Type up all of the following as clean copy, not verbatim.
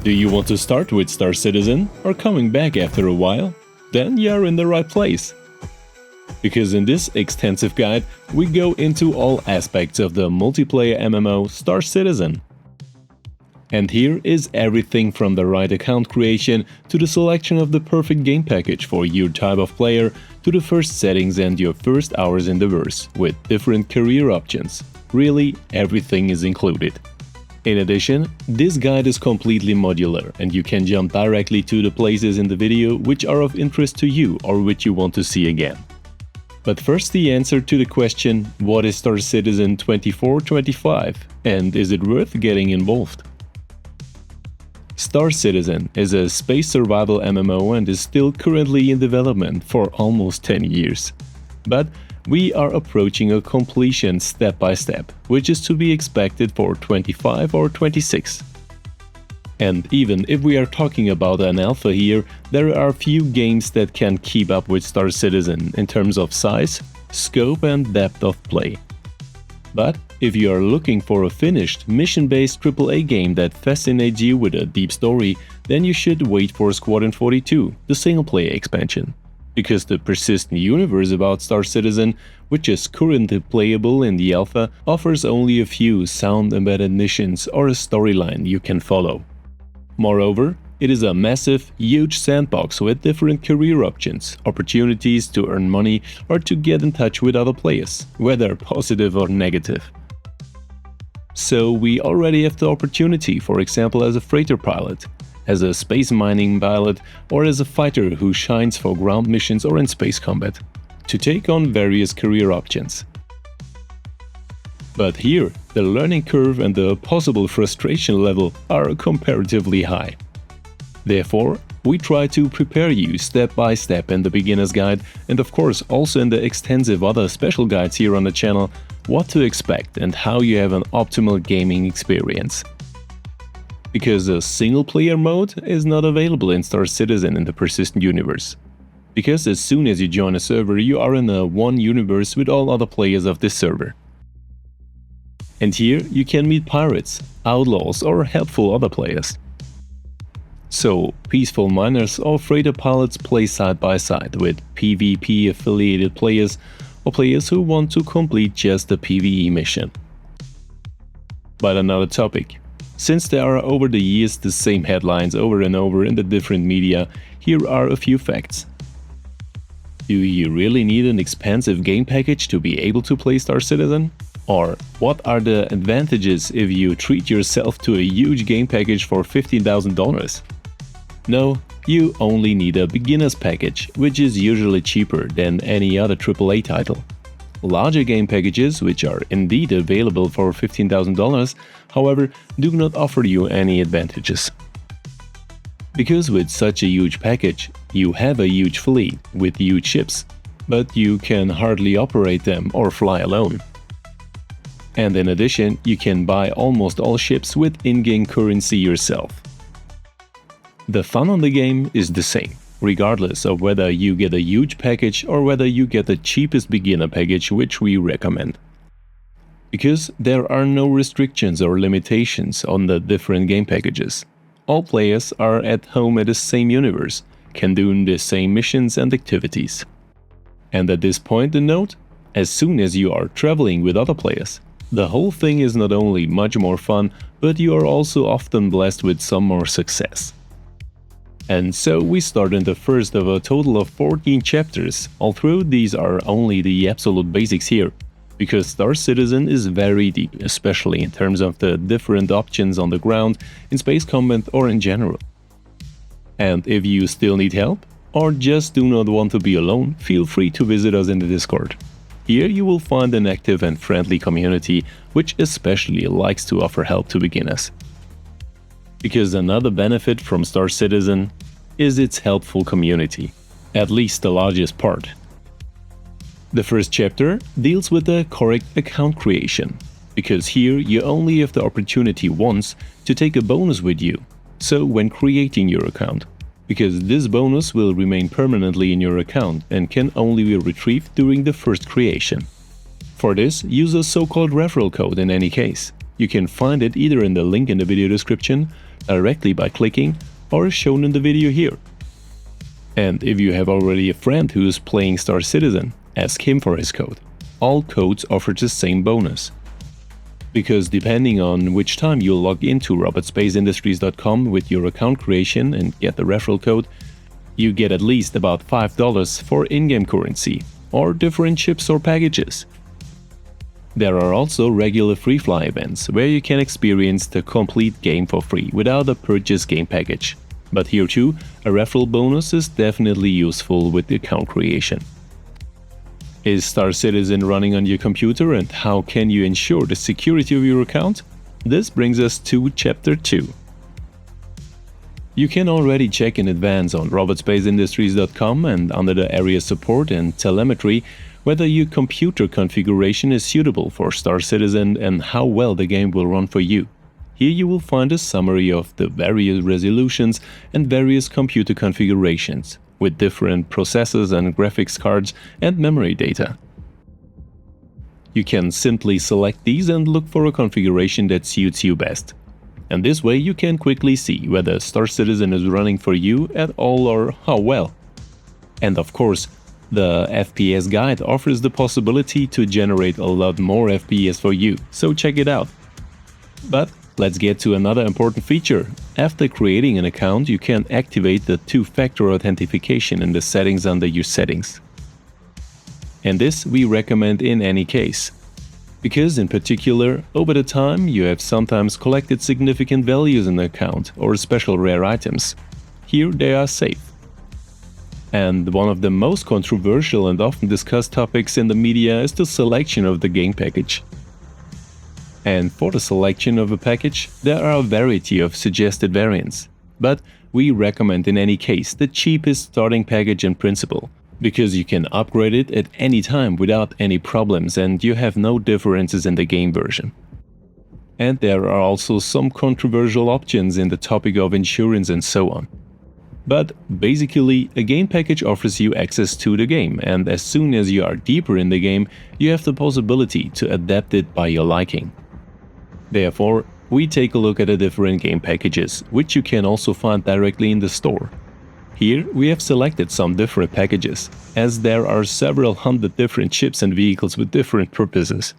Do you want to start with Star Citizen or coming back after a while? Then you're in the right place. Because in this extensive guide, we go into all aspects of the multiplayer MMO Star Citizen. And here is everything from the right account creation to the selection of the perfect game package for your type of player to the first settings and your first hours in the verse, with different career options. Really, everything is included. In addition, this guide is completely modular and you can jump directly to the places in the video which are of interest to you or which you want to see again. But first the answer to the question, what is Star Citizen 2425 and is it worth getting involved? Star Citizen is a space survival MMO and is still currently in development for almost 10 years. But we are approaching a completion step by step, which is to be expected for 25 or 26. And even if we are talking about an alpha here, there are few games that can keep up with Star Citizen in terms of size, scope and depth of play. But if you are looking for a finished, mission-based AAA game that fascinates you with a deep story, then you should wait for Squadron 42, the single-player expansion. Because the persistent universe about Star Citizen, which is currently playable in the alpha, offers only a few sound-embedded missions or a storyline you can follow. Moreover, it is a massive, huge sandbox with different career options, opportunities to earn money or to get in touch with other players, whether positive or negative. So we already have the opportunity, for example as a freighter pilot, as a space mining pilot or as a fighter who shines for ground missions or in space combat, to take on various career options. But here, the learning curve and the possible frustration level are comparatively high. Therefore, we try to prepare you step by step in the beginner's guide and of course also in the extensive other special guides here on the channel, what to expect and how you have an optimal gaming experience. Because a single-player mode is not available in Star Citizen in the persistent universe. Because as soon as you join a server, you are in a one universe with all other players of this server. And here you can meet pirates, outlaws or helpful other players. So, peaceful miners or freighter pilots play side by side with PvP-affiliated players or players who want to complete just a PvE mission. But another topic. Since there are over the years the same headlines over and over in the different media, here are a few facts. Do you really need an expensive game package to be able to play Star Citizen? Or what are the advantages if you treat yourself to a huge game package for $15,000? No, you only need a beginner's package, which is usually cheaper than any other AAA title. Larger game packages, which are indeed available for $15,000, however, do not offer you any advantages. Because with such a huge package, you have a huge fleet with huge ships, but you can hardly operate them or fly alone. And in addition, you can buy almost all ships with in-game currency yourself. The fun on the game is the same, regardless of whether you get a huge package or whether you get the cheapest beginner package, which we recommend. Because there are no restrictions or limitations on the different game packages. All players are at home at the same universe, can do the same missions and activities. And at this point, the note, as soon as you are traveling with other players, the whole thing is not only much more fun, but you are also often blessed with some more success. And so we start in the first of a total of 14 chapters, although these are only the absolute basics here, because Star Citizen is very deep, especially in terms of the different options on the ground, in space combat or in general. And if you still need help, or just do not want to be alone, feel free to visit us in the Discord. Here you will find an active and friendly community, which especially likes to offer help to beginners. Because another benefit from Star Citizen is its helpful community, at least the largest part. The first chapter deals with the correct account creation, because here you only have the opportunity once to take a bonus with you, so when creating your account, because this bonus will remain permanently in your account and can only be retrieved during the first creation. For this, use a so-called referral code in any case. You can find it either in the link in the video description, directly by clicking or shown in the video here. And if you have already a friend who is playing Star Citizen, ask him for his code. All codes offer the same bonus. Because depending on which time you log into robotspaceindustries.com with your account creation and get the referral code, you get at least about $5 for in-game currency or different ships or packages. There are also regular FreeFly events where you can experience the complete game for free without a purchase game package. But here too, a referral bonus is definitely useful with the account creation. Is Star Citizen running on your computer and how can you ensure the security of your account? This brings us to Chapter 2. You can already check in advance on robotspaceindustries.com and under the area support and telemetry whether your computer configuration is suitable for Star Citizen and how well the game will run for you. Here you will find a summary of the various resolutions and various computer configurations, with different processors and graphics cards and memory data. You can simply select these and look for a configuration that suits you best. And this way you can quickly see whether Star Citizen is running for you at all or how well. And of course, the FPS guide offers the possibility to generate a lot more FPS for you, so check it out. But let's get to another important feature. After creating an account, you can activate the two-factor authentication in the settings under your settings. And this we recommend in any case. Because in particular, over the time you have sometimes collected significant values in the account or special rare items. Here they are safe. And one of the most controversial and often discussed topics in the media is the selection of the game package. And for the selection of a package, there are a variety of suggested variants. But we recommend in any case the cheapest starting package in principle, because you can upgrade it at any time without any problems and you have no differences in the game version. And there are also some controversial options in the topic of insurance and so on. But basically, a game package offers you access to the game, and as soon as you are deeper in the game, you have the possibility to adapt it by your liking. Therefore, we take a look at the different game packages, which you can also find directly in the store. Here we have selected some different packages, as there are several hundred different ships and vehicles with different purposes.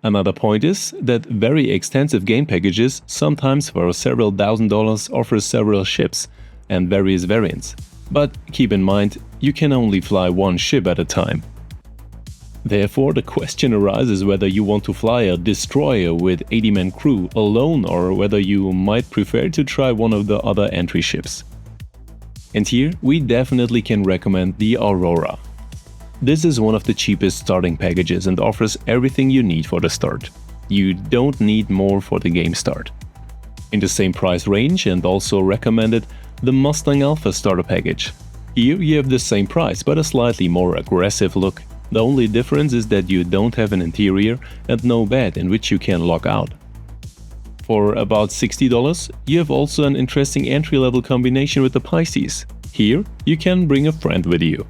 Another point is that very extensive game packages, sometimes for several $1,000s, offer several ships and various variants. But keep in mind, you can only fly one ship at a time. Therefore, the question arises whether you want to fly a destroyer with 80-man crew alone or whether you might prefer to try one of the other entry ships. And here we definitely can recommend the Aurora. This is one of the cheapest starting packages and offers everything you need for the start. You don't need more for the game start. In the same price range and also recommended, the Mustang Alpha starter package. Here you have the same price but a slightly more aggressive look. The only difference is that you don't have an interior and no bed in which you can log out. For about $60, you have also an interesting entry-level combination with the Pisces. Here you can bring a friend with you.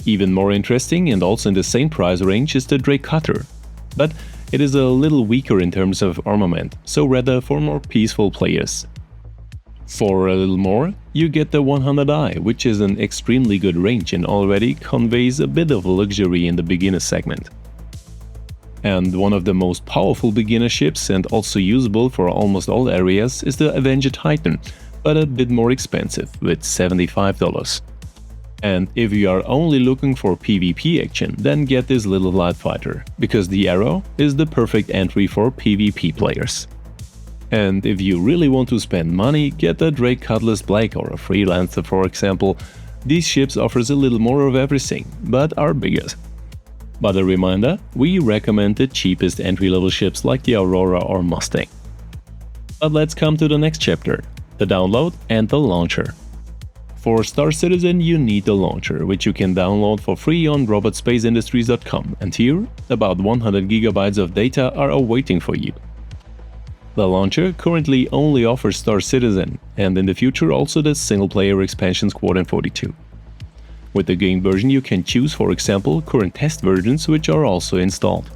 Even more interesting and also in the same price range is the Drake Cutter, but it is a little weaker in terms of armament, so rather for more peaceful players. For a little more, you get the 100i, which is an extremely good range and already conveys a bit of luxury in the beginner segment. And one of the most powerful beginner ships and also usable for almost all areas is the Avenger Titan, but a bit more expensive with $75. And if you are only looking for PvP action, then get this little light fighter, because the Arrow is the perfect entry for PvP players. And if you really want to spend money, get the Drake Cutlass Black or a Freelancer for example. These ships offers a little more of everything, but are bigger. But a reminder, we recommend the cheapest entry-level ships like the Aurora or Mustang. But let's come to the next chapter, the download and the launcher. For Star Citizen you need the launcher, which you can download for free on robotspaceindustries.com, and here about 100 GB of data are awaiting for you. The launcher currently only offers Star Citizen, and in the future also the single-player expansion Squadron 42. With the game version you can choose, for example, current test versions which are also installed.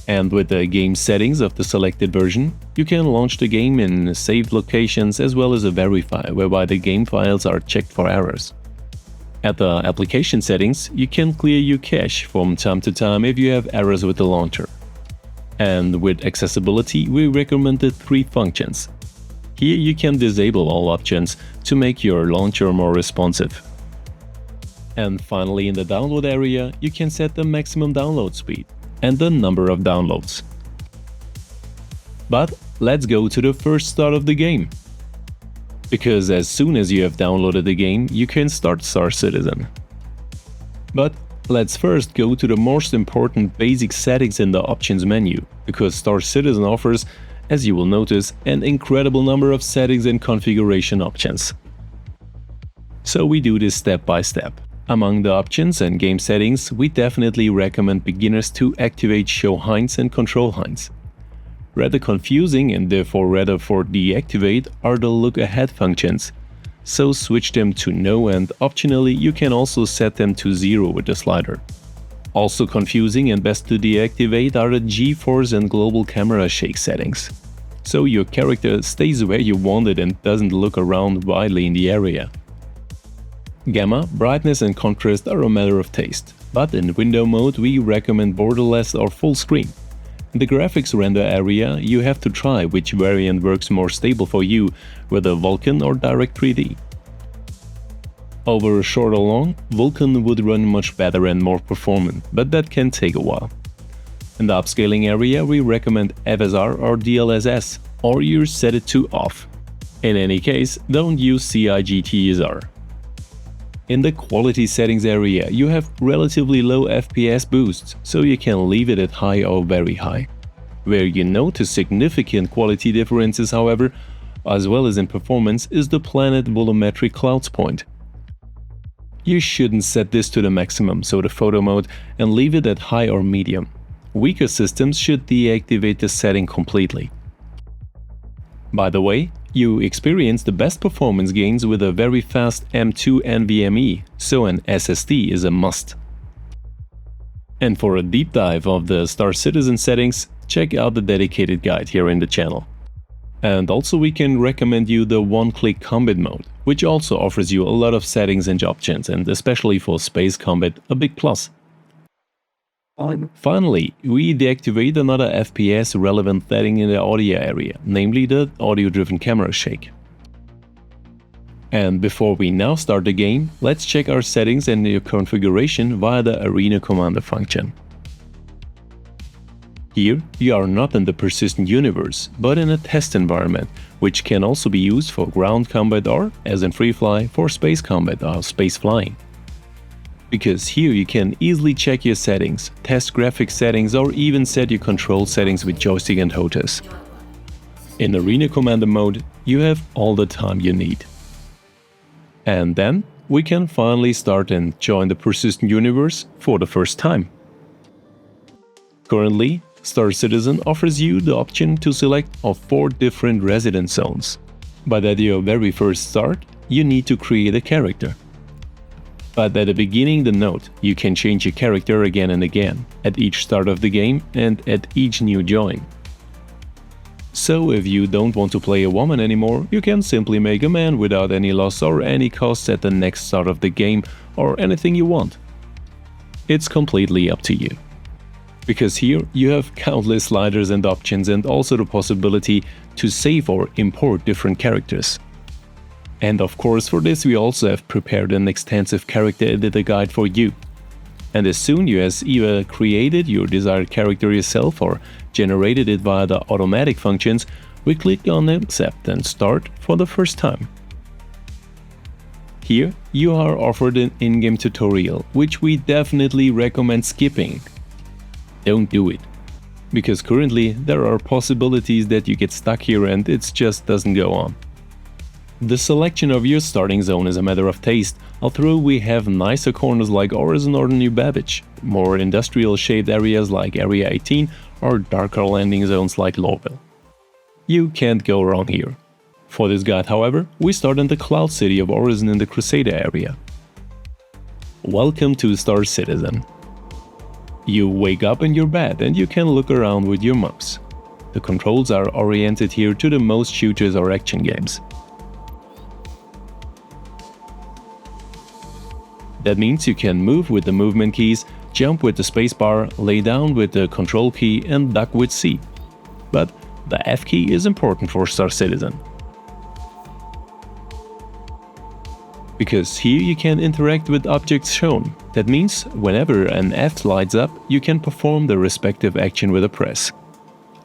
And with the game settings of the selected version, you can launch the game in saved locations as well as a verify, whereby the game files are checked for errors. At the application settings, you can clear your cache from time to time if you have errors with the launcher. And with accessibility, we recommended 3 functions. Here you can disable all options to make your launcher more responsive. And finally, in the download area, you can set the maximum download speed and the number of downloads. But let's go to the first start of the game. Because as soon as you have downloaded the game, you can start Star Citizen. But let's first go to the most important basic settings in the options menu, because Star Citizen offers, as you will notice, an incredible number of settings and configuration options. So we do this step by step. Among the options and game settings, we definitely recommend beginners to activate Show Hints and Control Hints. Rather confusing and therefore rather for deactivate are the Look Ahead functions, so switch them to No, and optionally you can also set them to 0 with the slider. Also confusing and best to deactivate are the G-Force and Global Camera Shake settings, so your character stays where you want it and doesn't look around widely in the area. Gamma, brightness and contrast are a matter of taste, but in window mode we recommend borderless or full screen. In the graphics render area you have to try which variant works more stable for you, whether Vulkan or Direct 3D. Over short or long, Vulkan would run much better and more performant, but that can take a while. In the upscaling area we recommend FSR or DLSS, or you set it to off. In any case, don't use CIGTSR. In the quality settings area, you have relatively low FPS boosts, so you can leave it at high or very high. Where you notice significant quality differences, however, as well as in performance, is the planet volumetric clouds point. You shouldn't set this to the maximum, so the photo mode, and leave it at high or medium. Weaker systems should deactivate the setting completely. By the way, you experience the best performance gains with a very fast M2 NVMe, so an SSD is a must. And for a deep dive of the Star Citizen settings, check out the dedicated guide here in the channel. And also we can recommend you the one-click combat mode, which also offers you a lot of settings and options, and especially for space combat a big plus. Finally, we deactivate another FPS relevant setting in the audio area, namely the audio-driven camera shake. And before we now start the game, let's check our settings and their configuration via the Arena Commander function. Here, you are not in the persistent universe, but in a test environment, which can also be used for ground combat or, as in FreeFly, for space combat or space flying. Because here you can easily check your settings, test graphics settings, or even set your control settings with joystick and HOTAS. In Arena Commander mode, you have all the time you need. And then we can finally start and join the persistent universe for the first time. Currently, Star Citizen offers you the option to select of 4 different residence zones. But at your very first start, you need to create a character. But at the beginning the note, you can change your character again and again, at each start of the game and at each new join. So if you don't want to play a woman anymore, you can simply make a man without any loss or any costs at the next start of the game, or anything you want. It's completely up to you. Because here you have countless sliders and options, and also the possibility to save or import different characters. And of course for this we also have prepared an extensive character editor guide for you. And as soon as you either created your desired character yourself or generated it via the automatic functions, we click on Accept and Start for the first time. Here you are offered an in-game tutorial, which we definitely recommend skipping. Don't do it. Because currently there are possibilities that you get stuck here and it just doesn't go on. The selection of your starting zone is a matter of taste, although we have nicer corners like Horizon or New Babbage, more industrial shaped areas like Area 18, or darker landing zones like Lowville. You can't go wrong here. For this guide, however, we start in the Cloud City of Horizon in the Crusader area. Welcome to Star Citizen. You wake up in your bed and you can look around with your mouse. The controls are oriented here to the most shooters or action games. That means you can move with the movement keys, jump with the spacebar, lay down with the control key and duck with C. But the F key is important for Star Citizen. Because here you can interact with objects shown. That means whenever an F lights up, you can perform the respective action with a press.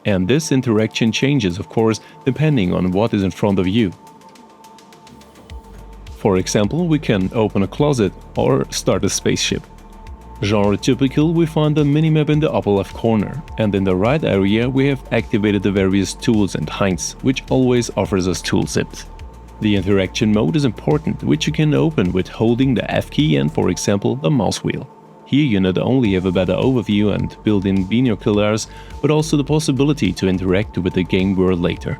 And this interaction changes, of course, depending on what is in front of you. For example, we can open a closet or start a spaceship. Genre typical, we find the minimap in the upper left corner, and in the right area we have activated the various tools and hints, which always offers us tooltips. The interaction mode is important, which you can open with holding the F key and, for example, the mouse wheel. Here you not only have a better overview and built-in binoculars, but also the possibility to interact with the game world later.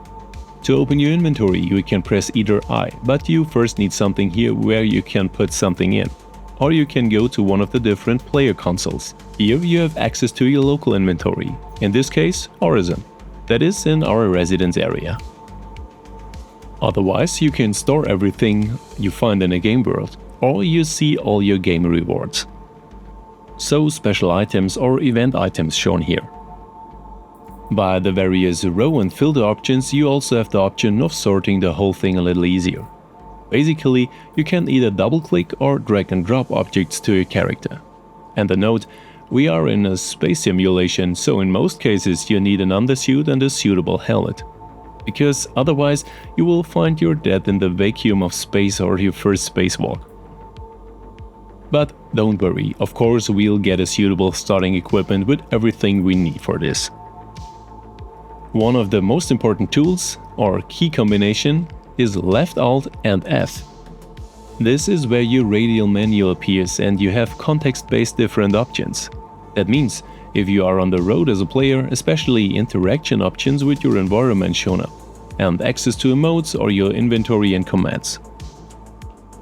To open your inventory you can press either I, but you first need something here where you can put something in. Or you can go to one of the different player consoles. Here you have access to your local inventory, in this case Horizon, that is in our residence area. Otherwise you can store everything you find in a game world, or you see all your game rewards. So special items or event items shown here. By the various row and filter options you also have the option of sorting the whole thing a little easier. Basically, you can either double-click or drag and drop objects to your character. And a note, we are in a space simulation, so in most cases you need an undersuit and a suitable helmet. Because otherwise you will find your death in the vacuum of space or your first spacewalk. But don't worry, of course we'll get a suitable starting equipment with everything we need for this. One of the most important tools, or key combination, is left Alt and F. This is where your radial menu appears and you have context-based different options. That means, if you are on the road as a player, especially interaction options with your environment shown up, and access to emotes or your inventory and commands.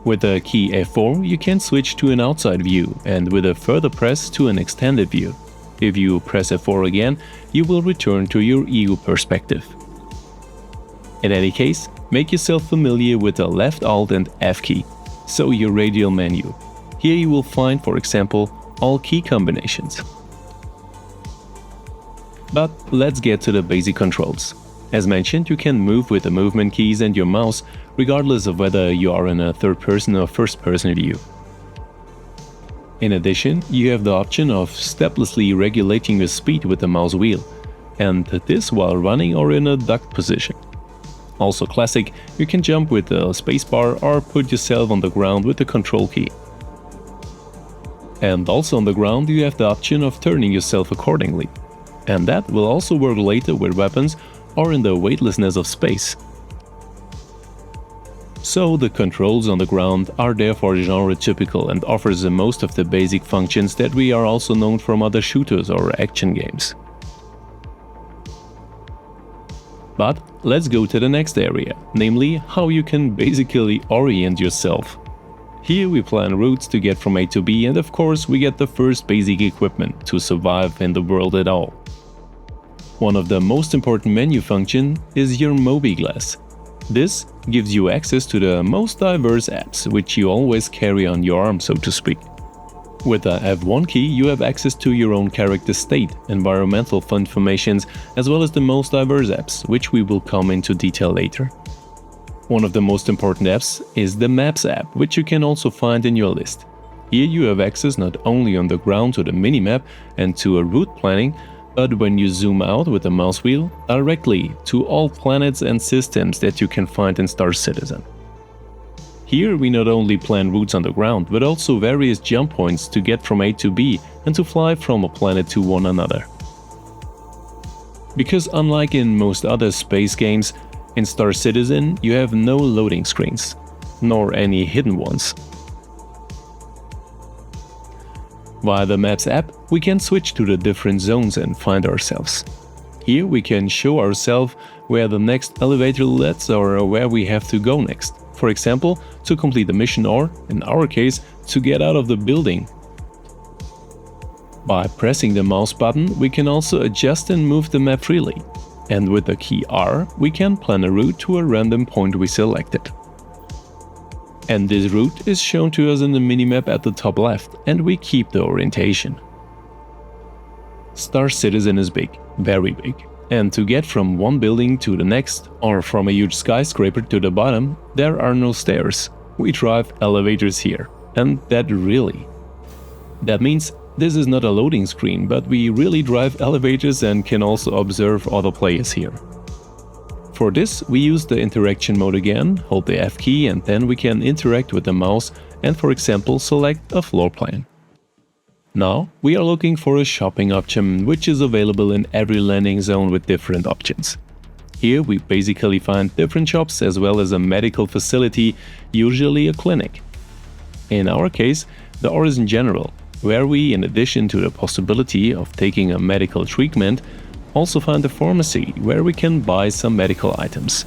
With the key F4 you can switch to an outside view and with a further press to an extended view. If you press F4 again, you will return to your EU perspective. In any case, make yourself familiar with the left Alt and F key, so your radial menu. Here you will find, for example, all key combinations. But let's get to the basic controls. As mentioned, you can move with the movement keys and your mouse, regardless of whether you are in a third-person or first-person view. In addition, you have the option of steplessly regulating your speed with the mouse wheel, and this while running or in a ducked position. Also classic, you can jump with the spacebar or put yourself on the ground with the control key. And also on the ground you have the option of turning yourself accordingly. And that will also work later with weapons or in the weightlessness of space. So the controls on the ground are therefore genre typical and offers the most of the basic functions that we are also known from other shooters or action games. But let's go to the next area, namely how you can basically orient yourself. Here we plan routes to get from A to B, and of course we get the first basic equipment to survive in the world at all. One of the most important menu functions is your Mobiglas. This gives you access to the most diverse apps, which you always carry on your arm, so to speak. With the F1 key you have access to your own character state, environmental informations, as well as the most diverse apps, which we will come into detail later. One of the most important apps is the Maps app, which you can also find in your list. Here you have access not only on the ground to the minimap and to a route planning, but when you zoom out with the mouse wheel, directly to all planets and systems that you can find in Star Citizen. Here we not only plan routes on the ground, but also various jump points to get from A to B and to fly from a planet to one another. Because unlike in most other space games, in Star Citizen you have no loading screens, nor any hidden ones. Via the Maps app, we can switch to the different zones and find ourselves. Here we can show ourselves where the next elevator leads or where we have to go next. For example, to complete the mission or, in our case, to get out of the building. By pressing the mouse button, we can also adjust and move the map freely. And with the key R, we can plan a route to a random point we selected. And this route is shown to us in the minimap at the top left, and we keep the orientation. Star Citizen is big, very big. And to get from one building to the next, or from a huge skyscraper to the bottom, there are no stairs. We drive elevators here. And that means this is not a loading screen, but we really drive elevators and can also observe other players here. For this, we use the interaction mode again, hold the F key, and then we can interact with the mouse and, for example, select a floor plan. Now, we are looking for a shopping option, which is available in every landing zone with different options. Here we basically find different shops as well as a medical facility, usually a clinic. In our case, the Horizon General, where we, in addition to the possibility of taking a medical treatment, also find a pharmacy where we can buy some medical items.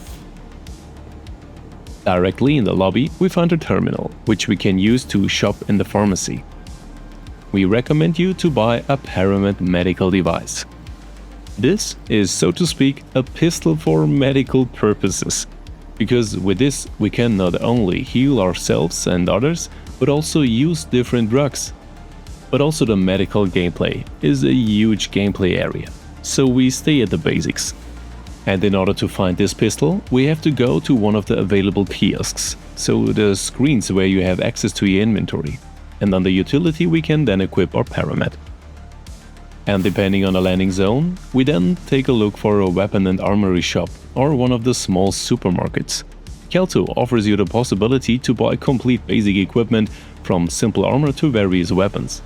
Directly in the lobby, we find a terminal, which we can use to shop in the pharmacy. We recommend you to buy a Paramount medical device. This is, so to speak, a pistol for medical purposes, because with this we can not only heal ourselves and others, but also use different drugs. But also the medical gameplay is a huge gameplay area, so we stay at the basics. And in order to find this pistol, we have to go to one of the available kiosks, so the screens where you have access to your inventory. And on the utility we can then equip our Paramount. And depending on the landing zone, we then take a look for a weapon and armory shop or one of the small supermarkets. Kelto offers you the possibility to buy complete basic equipment from simple armor to various weapons.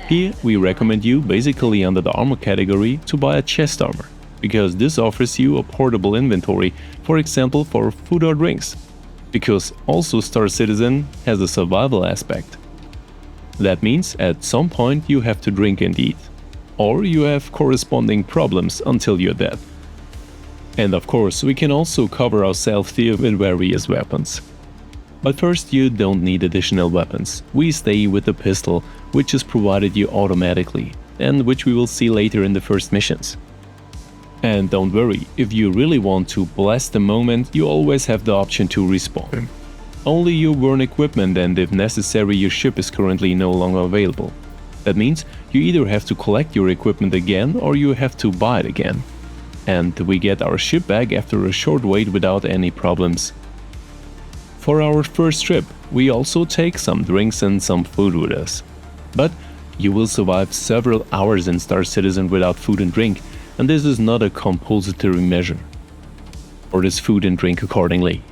Here we recommend you, basically under the armor category, to buy a chest armor, because this offers you a portable inventory, for example for food or drinks, because also Star Citizen has a survival aspect. That means at some point you have to drink and eat, or you have corresponding problems until you're dead. And of course, we can also cover ourselves here with various weapons. But first, you don't need additional weapons. We stay with the pistol, which is provided you automatically, and which we will see later in the first missions. And don't worry, if you really want to blast the moment, you always have the option to respawn. Only you burn equipment, and if necessary your ship is currently no longer available. That means you either have to collect your equipment again or you have to buy it again. And we get our ship back after a short wait without any problems. For our first trip, we also take some drinks and some food with us. But you will survive several hours in Star Citizen without food and drink, and this is not a compulsory measure. Order food and drink accordingly.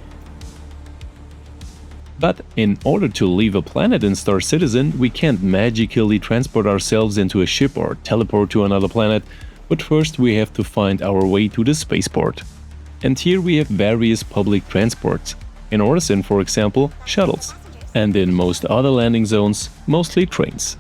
But in order to leave a planet in Star Citizen, we can't magically transport ourselves into a ship or teleport to another planet, but first we have to find our way to the spaceport. And here we have various public transports. In Horizon, for example, shuttles, and in most other landing zones, mostly trains.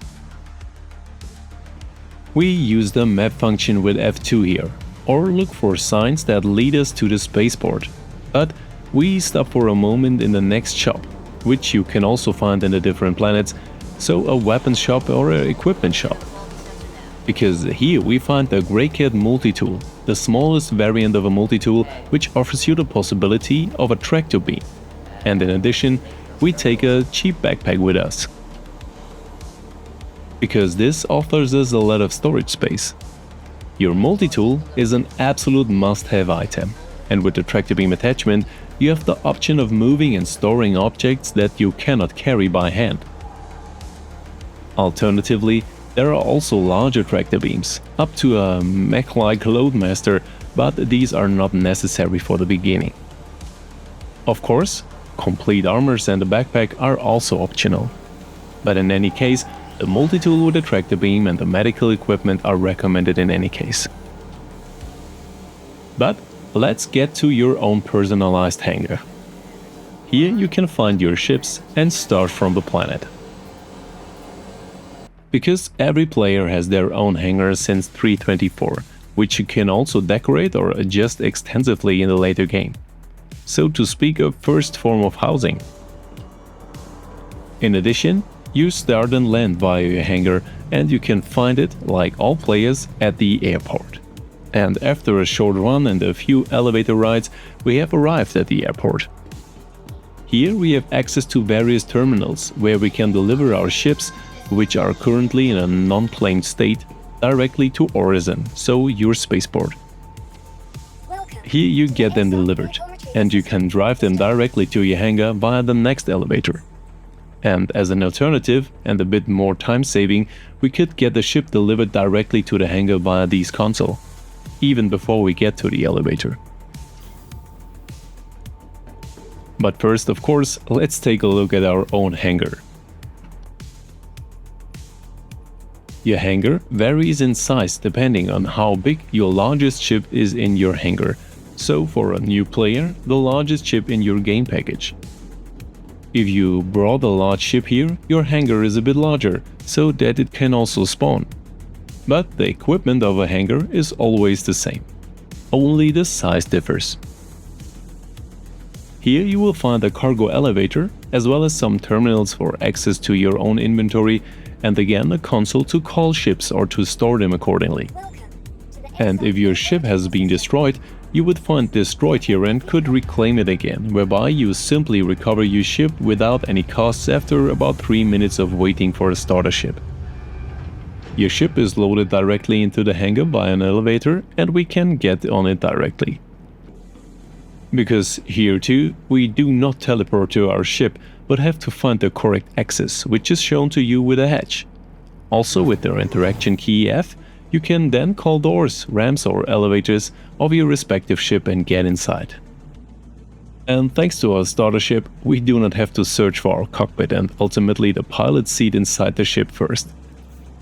We use the map function with F2 here, or look for signs that lead us to the spaceport. But we stop for a moment in the next shop, which you can also find in the different planets, so a weapons shop or an equipment shop. Because here we find the Greycat multi-tool, the smallest variant of a multi-tool which offers you the possibility of a tractor beam. And in addition, we take a cheap backpack with us, because this offers us a lot of storage space. Your multi-tool is an absolute must-have item, and with the tractor beam attachment, you have the option of moving and storing objects that you cannot carry by hand. Alternatively, there are also larger tractor beams, up to a mech-like Loadmaster, but these are not necessary for the beginning. Of course, complete armors and a backpack are also optional. But in any case, the multi-tool with the tractor beam and the medical equipment are recommended in any case. But let's get to your own personalized hangar. Here you can find your ships and start from the planet. Because every player has their own hangar since 3.24, which you can also decorate or adjust extensively in the later game. So to speak, a first form of housing. In addition, you start and land via your hangar, and you can find it, like all players, at the airport. And after a short run and a few elevator rides, we have arrived at the airport. Here we have access to various terminals where we can deliver our ships, which are currently in a non-claimed state, directly to Horizon, so your spaceport. Here you get them delivered, and you can drive them directly to your hangar via the next elevator. And as an alternative, and a bit more time-saving, we could get the ship delivered directly to the hangar via these console, even before we get to the elevator. But first, of course, let's take a look at our own hangar. Your hangar varies in size depending on how big your largest ship is in your hangar. So for a new player, the largest ship in your game package. If you brought a large ship here, your hangar is a bit larger, so that it can also spawn. But the equipment of a hangar is always the same. Only the size differs. Here you will find a cargo elevator, as well as some terminals for access to your own inventory, and again a console to call ships or to store them accordingly. And if your ship has been destroyed, you would find destroyed here and could reclaim it again, whereby you simply recover your ship without any costs after about 3 minutes of waiting for a starter ship. Your ship is loaded directly into the hangar by an elevator, and we can get on it directly. Because here too, we do not teleport to our ship, but have to find the correct access, which is shown to you with a hatch. Also with the interaction key F, you can then call doors, ramps or elevators of your respective ship and get inside. And thanks to our starter ship, we do not have to search for our cockpit and ultimately the pilot seat inside the ship first.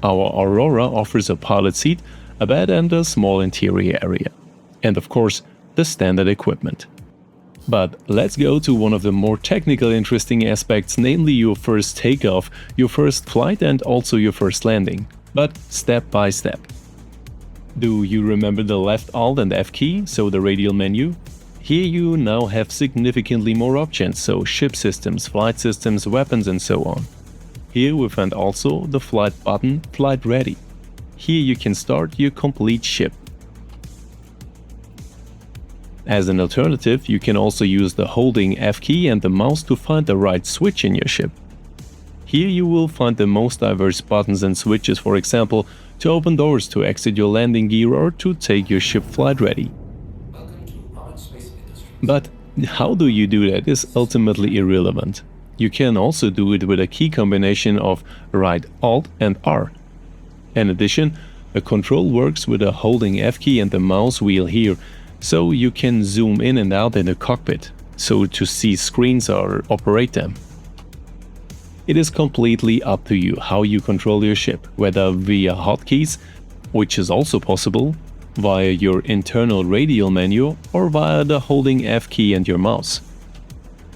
Our Aurora offers a pilot seat, a bed and a small interior area. And of course, the standard equipment. But let's go to one of the more technical interesting aspects, namely your first takeoff, your first flight and also your first landing. But step by step. Do you remember the left Alt and F key, so the radial menu? Here you now have significantly more options, so ship systems, flight systems, weapons and so on. Here we find also the flight button, Flight Ready. Here you can start your complete ship. As an alternative, you can also use the holding F key and the mouse to find the right switch in your ship. Here you will find the most diverse buttons and switches, for example, to open doors, to exit your landing gear or to take your ship flight ready. But how do you do that is ultimately irrelevant. You can also do it with a key combination of right Alt and R. In addition, the control works with the holding F key and the mouse wheel here, so you can zoom in and out in the cockpit, so to see screens or operate them. It is completely up to you how you control your ship, whether via hotkeys, which is also possible, via your internal radial menu or via the holding F key and your mouse.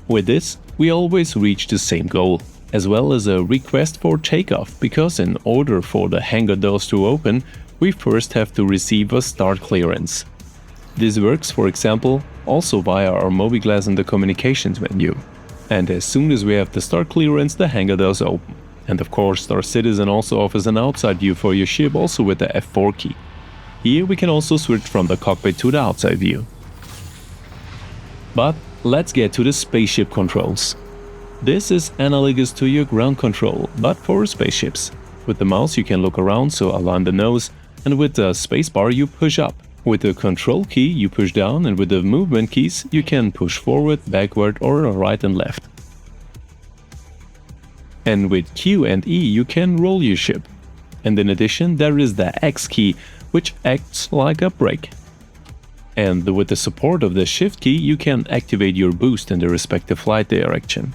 With this, we always reach the same goal, as well as a request for takeoff, because in order for the hangar doors to open, we first have to receive a start clearance. This works, for example, also via our Mobiglas in the communications menu. And as soon as we have the start clearance, the hangar doors open. And of course, Star Citizen also offers an outside view for your ship, also with the F4 key. Here we can also switch from the cockpit to the outside view. But let's get to the spaceship controls. This is analogous to your ground control, but for spaceships. With the mouse you can look around, so align the nose, and with the spacebar you push up. With the control key you push down, and with the movement keys you can push forward, backward or right and left. And with Q and E you can roll your ship. And in addition there is the X key, which acts like a brake. And with the support of the Shift key you can activate your boost in the respective flight direction.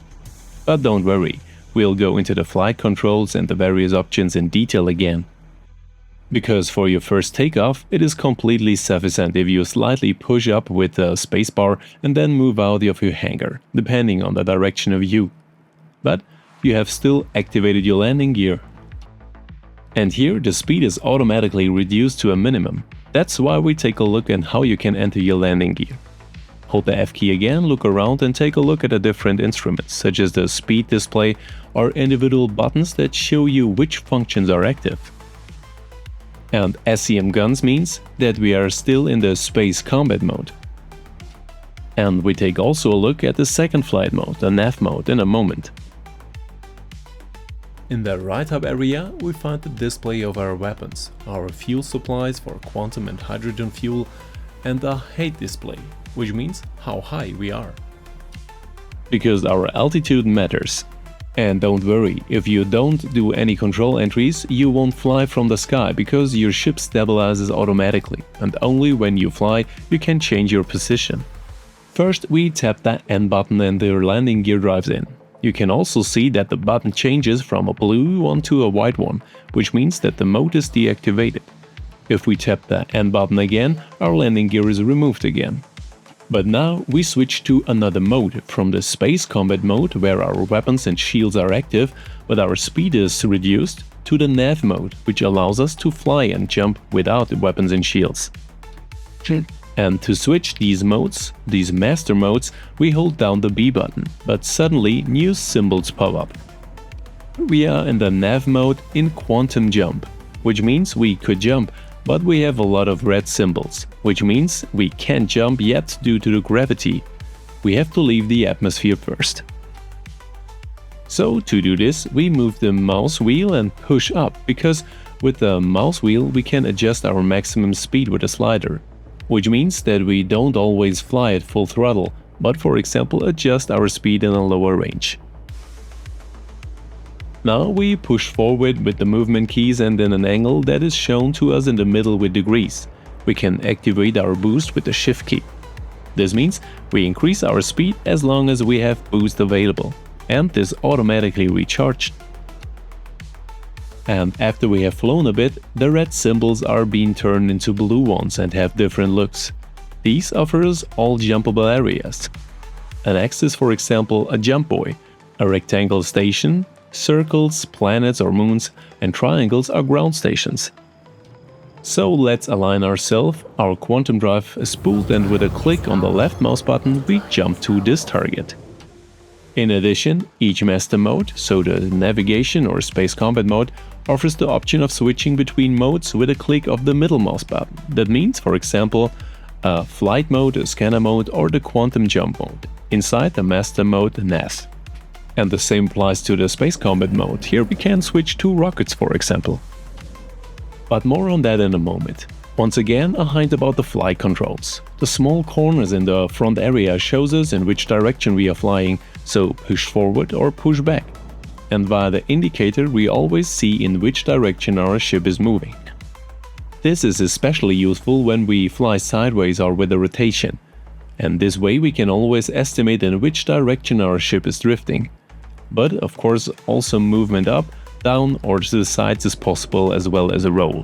But don't worry, we'll go into the flight controls and the various options in detail again. Because for your first takeoff, it is completely sufficient if you slightly push up with the spacebar and then move out of your hangar, depending on the direction of view. But you have still activated your landing gear. And here the speed is automatically reduced to a minimum. That's why we take a look at how you can enter your landing gear. Hold the F key again, look around and take a look at the different instruments, such as the speed display or individual buttons that show you which functions are active. And SCM guns means that we are still in the space combat mode. And we take also a look at the second flight mode, the nav mode, in a moment. In the right top area, we find the display of our weapons, our fuel supplies for quantum and hydrogen fuel, and the height display, which means how high we are. Because our altitude matters. And don't worry, if you don't do any control entries, you won't fly from the sky because your ship stabilizes automatically, and only when you fly you can change your position. First, we tap the N button and the landing gear drives in. You can also see that the button changes from a blue one to a white one, which means that the mode is deactivated. If we tap the N button again, our landing gear is removed again. But now we switch to another mode, from the space combat mode, where our weapons and shields are active, but our speed is reduced, to the nav mode, which allows us to fly and jump without weapons and shields. And to switch these modes, these master modes, we hold down the B button, but suddenly new symbols pop up. We are in the nav mode in quantum jump, which means we could jump, but we have a lot of red symbols, which means we can't jump yet due to the gravity. We have to leave the atmosphere first. So to do this, we move the mouse wheel and push up, because with the mouse wheel we can adjust our maximum speed with a slider. Which means that we don't always fly at full throttle, but for example adjust our speed in a lower range. Now we push forward with the movement keys and in an angle that is shown to us in the middle with degrees. We can activate our boost with the shift key. This means we increase our speed as long as we have boost available, and this automatically recharged. And after we have flown a bit, the red symbols are being turned into blue ones and have different looks. These offer us all jumpable areas. An X is for example a jump buoy, a rectangle station, circles, planets or moons, and triangles are ground stations. So let's align ourselves, our quantum drive is spooled and with a click on the left mouse button we jump to this target. In addition, each master mode, so the navigation or space combat mode, offers the option of switching between modes with a click of the middle mouse button. That means, for example, a flight mode, a scanner mode or the quantum jump mode, inside the master mode nav. And the same applies to the space combat mode. Here we can switch to rockets, for example. But more on that in a moment. Once again, a hint about the flight controls. The small corners in the front area shows us in which direction we are flying, so push forward or push back. And via the indicator we always see in which direction our ship is moving. This is especially useful when we fly sideways or with a rotation. And this way we can always estimate in which direction our ship is drifting. But of course also movement up, down or to the sides is possible, as well as a roll.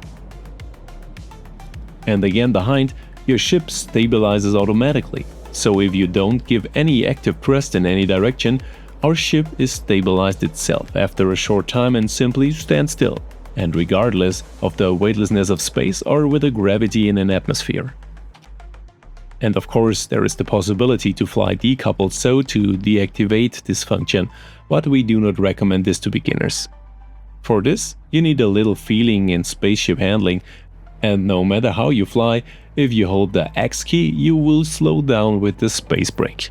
And again behind, your ship stabilizes automatically, so if you don't give any active thrust in any direction, our ship is stabilized itself after a short time and simply stands still, and regardless of the weightlessness of space or with the gravity in an atmosphere. And of course there is the possibility to fly decoupled, so to deactivate this function, but we do not recommend this to beginners. For this, you need a little feeling in spaceship handling, and no matter how you fly, if you hold the X key, you will slow down with the space brake.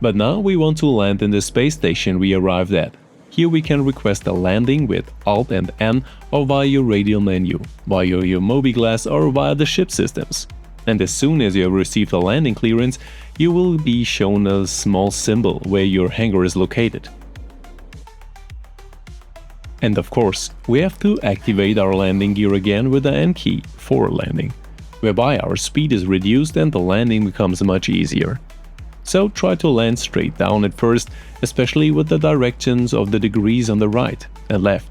But now we want to land in the space station we arrived at. Here we can request a landing with Alt and N or via your radial menu, via your Mobiglas or via the ship systems. And as soon as you have received a landing clearance, you will be shown a small symbol where your hangar is located. And of course, we have to activate our landing gear again with the N key for landing, whereby our speed is reduced and the landing becomes much easier. So try to land straight down at first, especially with the directions of the degrees on the right and left.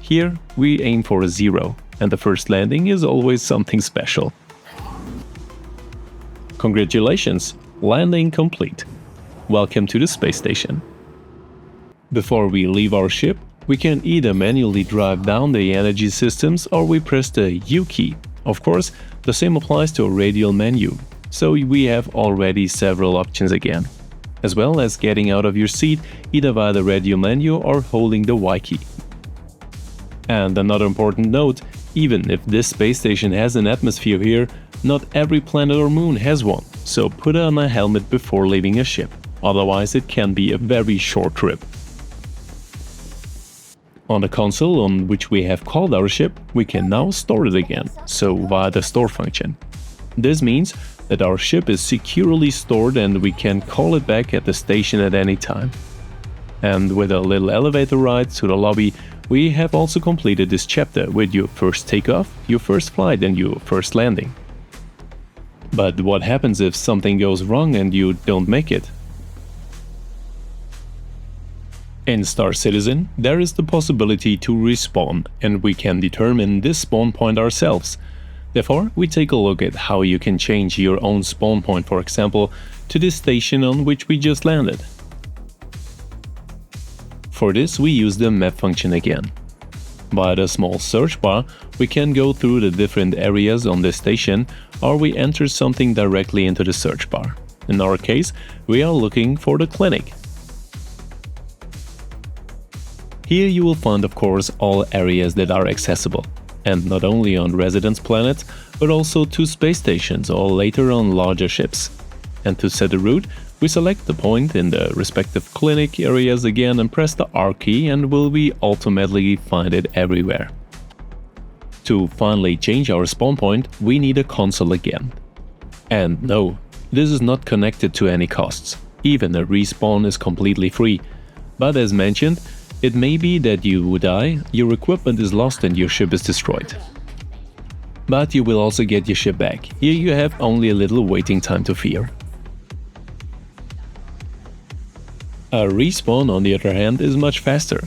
Here we aim for a 0, and the first landing is always something special. Congratulations, landing complete. Welcome to the space station. Before we leave our ship, we can either manually drive down the energy systems or we press the U key. Of course, the same applies to a radial menu. so we have already several options again, as well as getting out of your seat either via the radio menu or holding the Y key. And another important note, even if this space station has an atmosphere here, not every planet or moon has one, so put on a helmet before leaving a ship, otherwise it can be a very short trip. On the console on which we have called our ship, we can now store it again, so via the store function. This means that our ship is securely stored and we can call it back at the station at any time. And with a little elevator ride to the lobby, we have also completed this chapter with your first takeoff, your first flight and your first landing. But what happens if something goes wrong and you don't make it? In Star Citizen, there is the possibility to respawn, and we can determine this spawn point ourselves. Therefore, we take a look at how you can change your own spawn point, for example, to this station on which we just landed. For this, we use the map function again. Via the small search bar, we can go through the different areas on this station, or we enter something directly into the search bar. In our case, we are looking for the clinic. Here you will find, of course, all areas that are accessible, and not only on residence planets, but also to space stations or later on larger ships. And to set a route, we select the point in the respective clinic areas again and press the R key, and we automatically find it everywhere. To finally change our spawn point, we need a console again. And no, this is not connected to any costs. Even a respawn is completely free. But as mentioned, it may be that you die, your equipment is lost and your ship is destroyed. But you will also get your ship back. Here you have only a little waiting time to fear. A respawn, on the other hand, is much faster.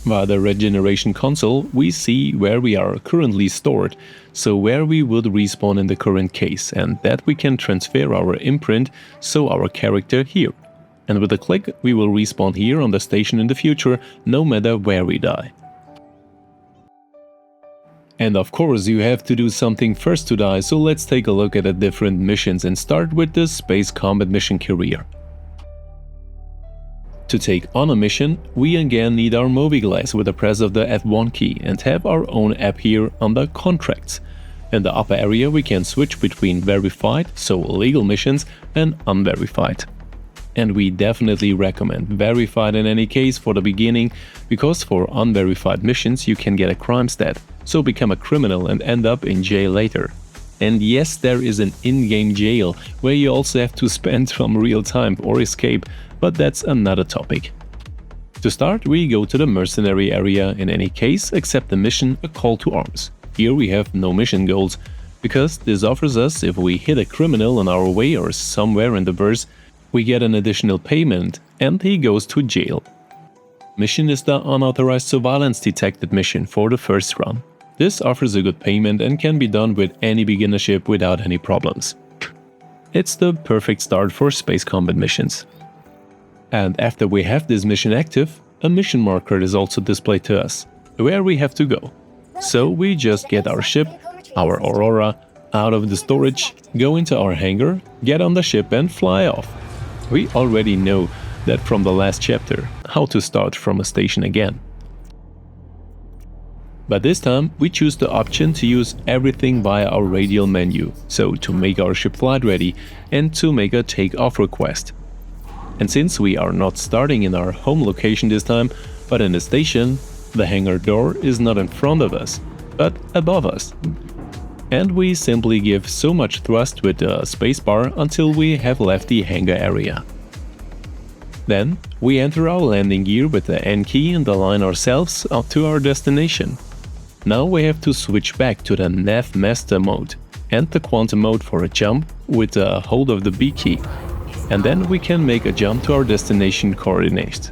Via the regeneration console, we see where we are currently stored, so where we would respawn in the current case, and that we can transfer our imprint, so our character here. And with a click, we will respawn here on the station in the future, no matter where we die. And of course, you have to do something first to die, so let's take a look at the different missions and start with the Space Combat Mission career. To take on a mission, we again need our Mobiglas with the press of the F1 key and have our own app here under Contracts. In the upper area, we can switch between verified, so legal missions, and unverified. And we definitely recommend verified in any case for the beginning, because for unverified missions you can get a crime stat, so become a criminal and end up in jail later. And yes, there is an in-game jail where you also have to spend some real time or escape, but that's another topic. To start, we go to the mercenary area in any case, except the mission A Call to Arms. Here we have no mission goals, because this offers us, if we hit a criminal on our way or somewhere in the verse, we get an additional payment and he goes to jail. Mission is the Unauthorized Surveillance Detected mission for the first run. This offers a good payment and can be done with any beginner ship without any problems. It's the perfect start for space combat missions. And after we have this mission active, a mission marker is also displayed to us, where we have to go. So we just get our ship, our Aurora, out of the storage, go into our hangar, get on the ship and fly off. We already know that from the last chapter, how to start from a station again. But this time, we choose the option to use everything via our radial menu, so to make our ship flight ready and to make a takeoff request. And since we are not starting in our home location this time, but in the station, the hangar door is not in front of us, but above us. And we simply give so much thrust with the spacebar until we have left the hangar area. Then we enter our landing gear with the N key and align ourselves up to our destination. Now we have to switch back to the nav master mode and the quantum mode for a jump with the hold of the B key, and then we can make a jump to our destination coordinates.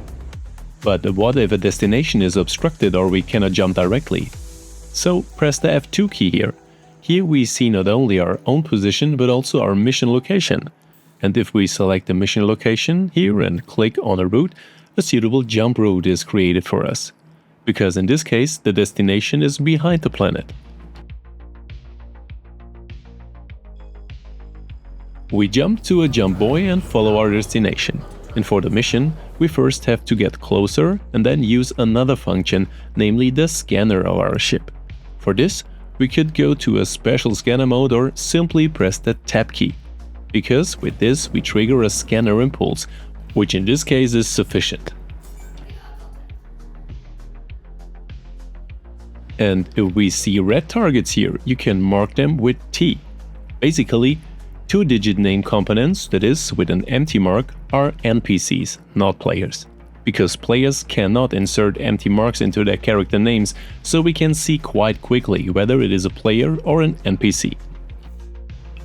But what if a destination is obstructed or we cannot jump directly? So press the F2 key here. Here we see not only our own position but also our mission location. And if we select the mission location here and click on a route, a suitable jump route is created for us. Because in this case, the destination is behind the planet. We jump to a jump buoy and follow our destination. And for the mission, we first have to get closer and then use another function, namely the scanner of our ship. For this, we could go to a special scanner mode or simply press the tab key, because with this we trigger a scanner impulse, which in this case is sufficient. And if we see red targets here, you can mark them with T. Basically, two-digit name components, that is, with an empty mark, are NPCs, not players. Because players cannot insert empty marks into their character names, so we can see quite quickly whether it is a player or an NPC.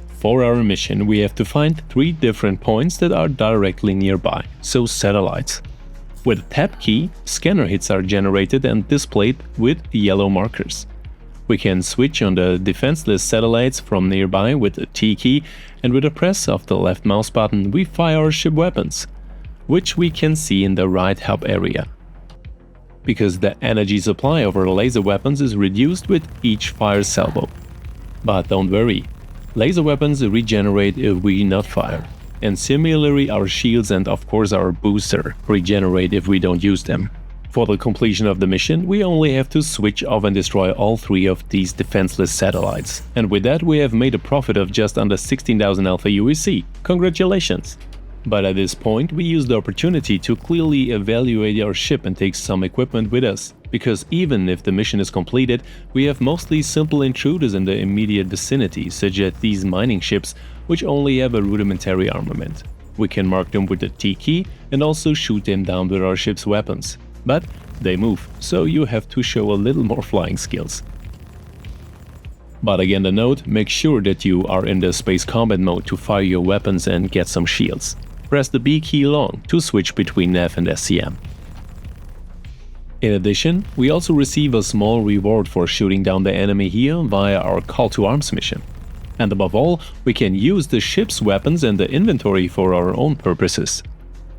For our mission, we have to find 3 different points that are directly nearby, so satellites. With a tab key, scanner hits are generated and displayed with yellow markers. We can switch on the defenseless satellites from nearby with the T key, and with a press of the left mouse button we fire our ship weapons, which we can see in the right hub area. Because the energy supply of our laser weapons is reduced with each fire salvo. But don't worry, laser weapons regenerate if we not fire. And similarly our shields and of course our booster regenerate if we don't use them. For the completion of the mission, we only have to switch off and destroy all 3 of these defenseless satellites. And with that we have made a profit of just under 16,000 Alpha UEC. Congratulations! But at this point we use the opportunity to clearly evaluate our ship and take some equipment with us. Because even if the mission is completed, we have mostly simple intruders in the immediate vicinity, such as these mining ships, which only have a rudimentary armament. We can mark them with the T key and also shoot them down with our ship's weapons. But they move, so you have to show a little more flying skills. But again the note, make sure that you are in the space combat mode to fire your weapons and get some shields. Press the B key long to switch between nav and SCM. In addition, we also receive a small reward for shooting down the enemy here via our Call to Arms mission. And above all, we can use the ship's weapons and the inventory for our own purposes.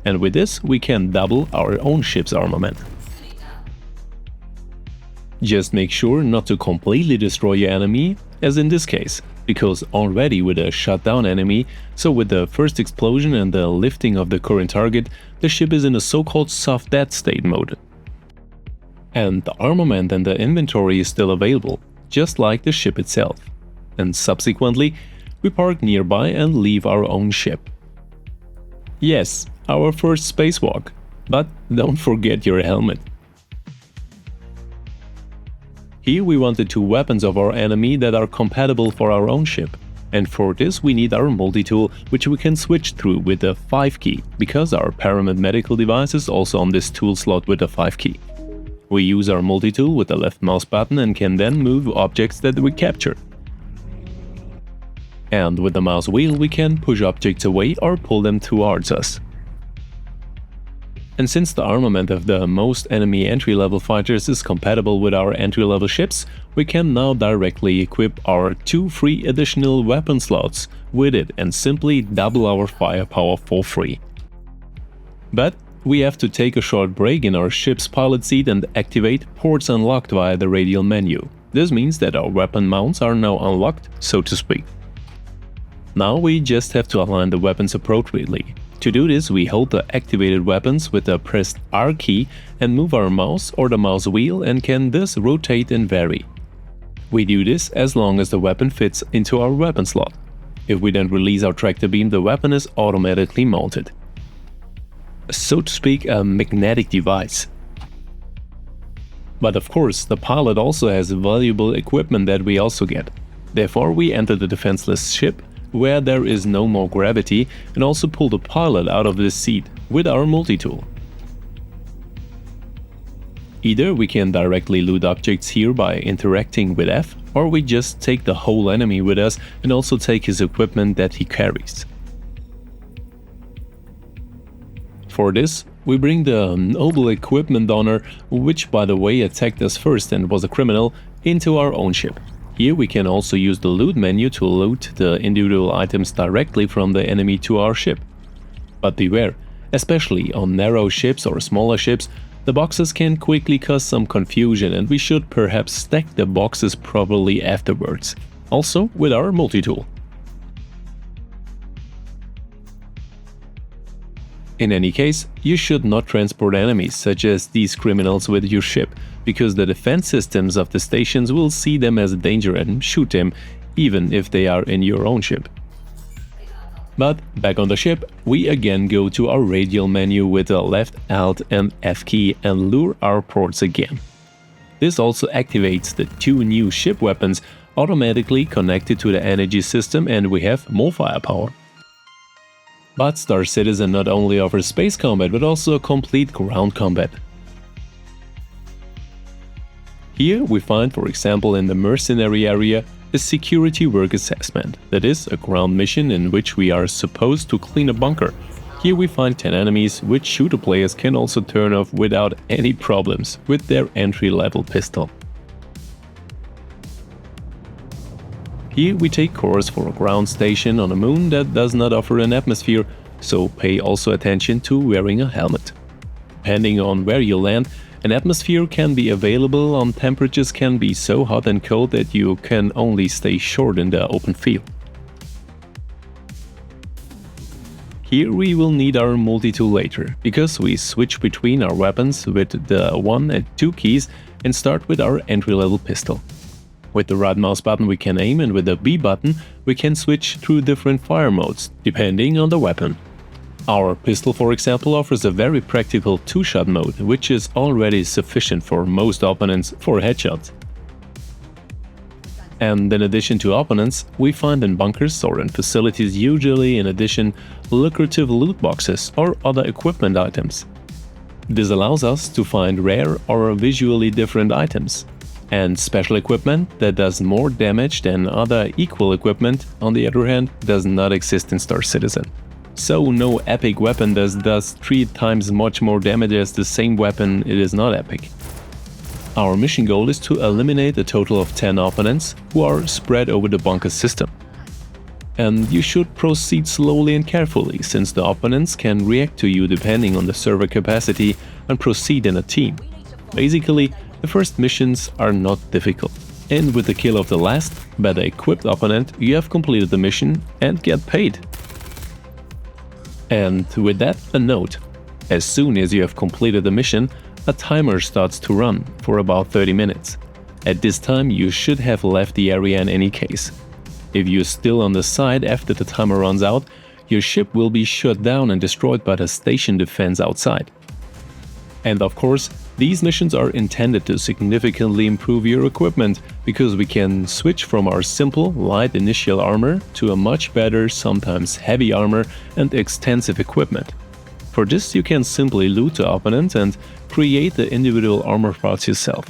And with this, we can double our own ship's armament. Just make sure not to completely destroy your enemy, as in this case, because already with a shut down enemy, so with the first explosion and the lifting of the current target, the ship is in a so-called soft dead state mode. And the armament and the inventory is still available, just like the ship itself. And subsequently, we park nearby and leave our own ship. Yes, our first spacewalk, but don't forget your helmet. Here we want the 2 weapons of our enemy that are compatible for our own ship. And for this we need our multi-tool, which we can switch through with the 5 key, because our Paramount medical device is also on this tool slot with the 5 key. We use our multi-tool with the left mouse button and can then move objects that we capture. And with the mouse wheel we can push objects away or pull them towards us. And since the armament of the most enemy entry-level fighters is compatible with our entry-level ships, we can now directly equip our 2 free additional weapon slots with it and simply double our firepower for free. But we have to take a short break in our ship's pilot seat and activate ports unlocked via the radial menu. This means that our weapon mounts are now unlocked, so to speak. Now we just have to align the weapons appropriately. To do this, we hold the activated weapons with the pressed R key and move our mouse or the mouse wheel and can thus rotate and vary. We do this as long as the weapon fits into our weapon slot. If we then release our tractor beam, the weapon is automatically mounted. So to speak, a magnetic device. But of course, the pilot also has valuable equipment that we also get. Therefore, we enter the defenseless ship, where there is no more gravity, and also pull the pilot out of this seat with our multi-tool. Either we can directly loot objects here by interacting with F, or we just take the whole enemy with us and also take his equipment that he carries. For this, we bring the noble equipment owner, which by the way attacked us first and was a criminal, into our own ship. Here we can also use the loot menu to loot the individual items directly from the enemy to our ship. But beware, especially on narrow ships or smaller ships, the boxes can quickly cause some confusion and we should perhaps stack the boxes properly afterwards. Also with our multi-tool. In any case, you should not transport enemies such as these criminals with your ship, because the defense systems of the stations will see them as a danger and shoot them, even if they are in your own ship. But back on the ship, we again go to our radial menu with the left Alt and F key and lure our ports again. This also activates the 2 new ship weapons automatically connected to the energy system, and we have more firepower. But Star Citizen not only offers space combat but also complete ground combat. Here we find, for example, in the mercenary area, a security work assessment, that is, a ground mission in which we are supposed to clean a bunker. Here we find 10 enemies, which shooter players can also turn off without any problems with their entry-level pistol. Here we take course for a ground station on a moon that does not offer an atmosphere, so pay also attention to wearing a helmet. Depending on where you land, an atmosphere can be available and temperatures can be so hot and cold that you can only stay short in the open field. Here we will need our multi-tool later, because we switch between our weapons with the 1 and 2 keys and start with our entry-level pistol. With the right mouse button we can aim, and with the B button we can switch through different fire modes, depending on the weapon. Our pistol, for example, offers a very practical 2-shot mode, which is already sufficient for most opponents for headshots. And in addition to opponents, we find in bunkers or in facilities usually in addition lucrative loot boxes or other equipment items. This allows us to find rare or visually different items. And special equipment that does more damage than other equal equipment, on the other hand, does not exist in Star Citizen. So no epic weapon does 3 times much more damage as the same weapon it is not epic. Our mission goal is to eliminate a total of 10 opponents who are spread over the bunker system. And you should proceed slowly and carefully, since the opponents can react to you depending on the server capacity and proceed in a team. Basically, the first missions are not difficult, and with the kill of the last, better equipped opponent, you have completed the mission and get paid. And with that, a note: as soon as you have completed the mission, a timer starts to run for about 30 minutes. At this time you should have left the area in any case. If you're still on the side after the timer runs out, your ship will be shut down and destroyed by the station defense outside. And of course, these missions are intended to significantly improve your equipment, because we can switch from our simple, light initial armor to a much better, sometimes heavy armor and extensive equipment. For this you can simply loot the opponent and create the individual armor parts yourself.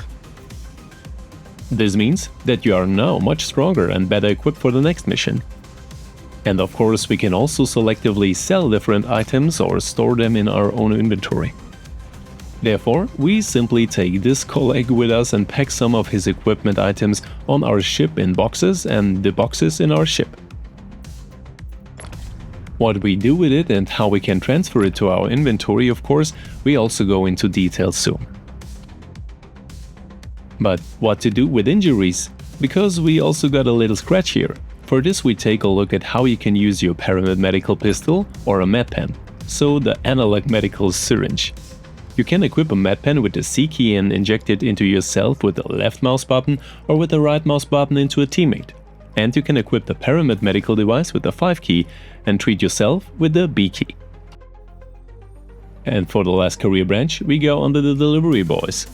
This means that you are now much stronger and better equipped for the next mission. And of course we can also selectively sell different items or store them in our own inventory. Therefore, we simply take this colleague with us and pack some of his equipment items on our ship in boxes and the boxes in our ship. What we do with it and how we can transfer it to our inventory, of course, we also go into detail soon. But what to do with injuries? Because we also got a little scratch here. For this we take a look at how you can use your Pyramid Medical Pistol or a MedPen, so the analog medical syringe. You can equip a MedPen with the C key and inject it into yourself with the left mouse button or with the right mouse button into a teammate. And you can equip the Pyramid Medical device with the 5 key and treat yourself with the B key. And for the last career branch, we go under the delivery boys.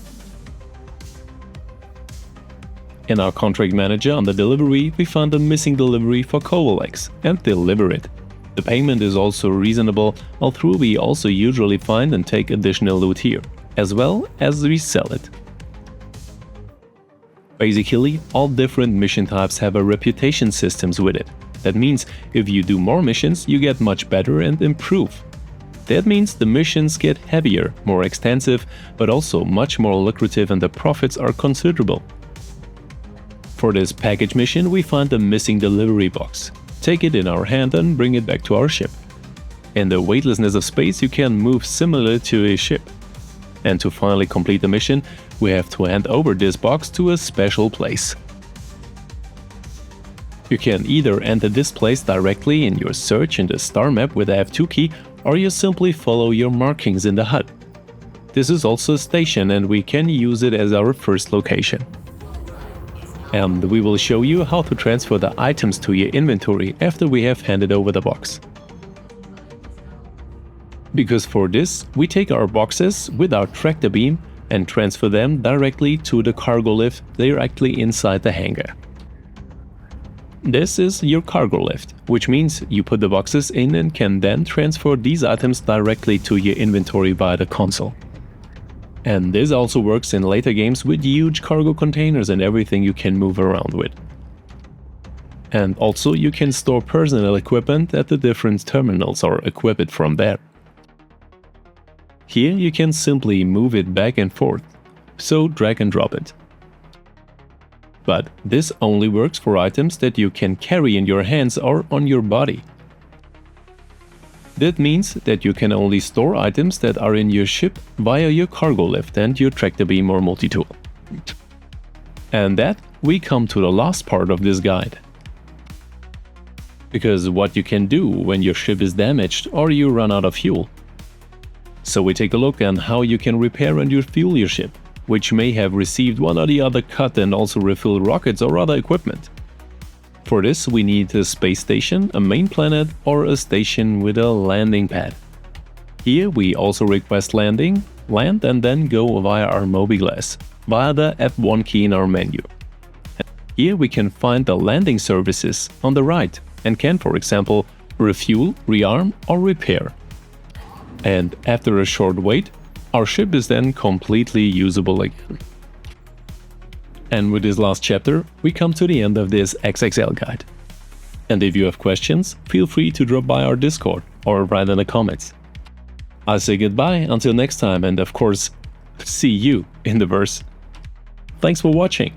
In our contract manager under delivery, we found a missing delivery for Covalex and deliver it. The payment is also reasonable, although we also usually find and take additional loot here, as well as resell it. Basically, all different mission types have a reputation systems with it. That means if you do more missions, you get much better and improve. That means the missions get heavier, more extensive, but also much more lucrative, and the profits are considerable. For this package mission, we find a missing delivery box. Take it in our hand and bring it back to our ship. In the weightlessness of space, you can move similar to a ship. And to finally complete the mission, we have to hand over this box to a special place. You can either enter this place directly in your search in the star map with the F2 key, or you simply follow your markings in the HUD. This is also a station and we can use it as our first location. And we will show you how to transfer the items to your inventory after we have handed over the box. Because for this, we take our boxes with our tractor beam and transfer them directly to the cargo lift directly inside the hangar. This is your cargo lift, which means you put the boxes in and can then transfer these items directly to your inventory via the console. And this also works in later games with huge cargo containers and everything you can move around with. And also you can store personal equipment at the different terminals or equip it from there. Here you can simply move it back and forth, so drag and drop it. But this only works for items that you can carry in your hands or on your body. That means that you can only store items that are in your ship via your cargo lift and your tractor beam or multi-tool. And that we come to the last part of this guide. Because what you can do when your ship is damaged or you run out of fuel. So we take a look on how you can repair and refuel your ship, which may have received one or the other cut, and also refill rockets or other equipment. For this we need a space station, a main planet or a station with a landing pad. Here we also request land and then go via our Mobiglas, via the F1 key in our menu. Here we can find the landing services on the right and can, for example, refuel, rearm or repair. And after a short wait, our ship is then completely usable again. And with this last chapter, we come to the end of this XXL guide. And if you have questions, feel free to drop by our Discord or write in the comments. I'll say goodbye until next time and of course, see you in the verse. Thanks for watching.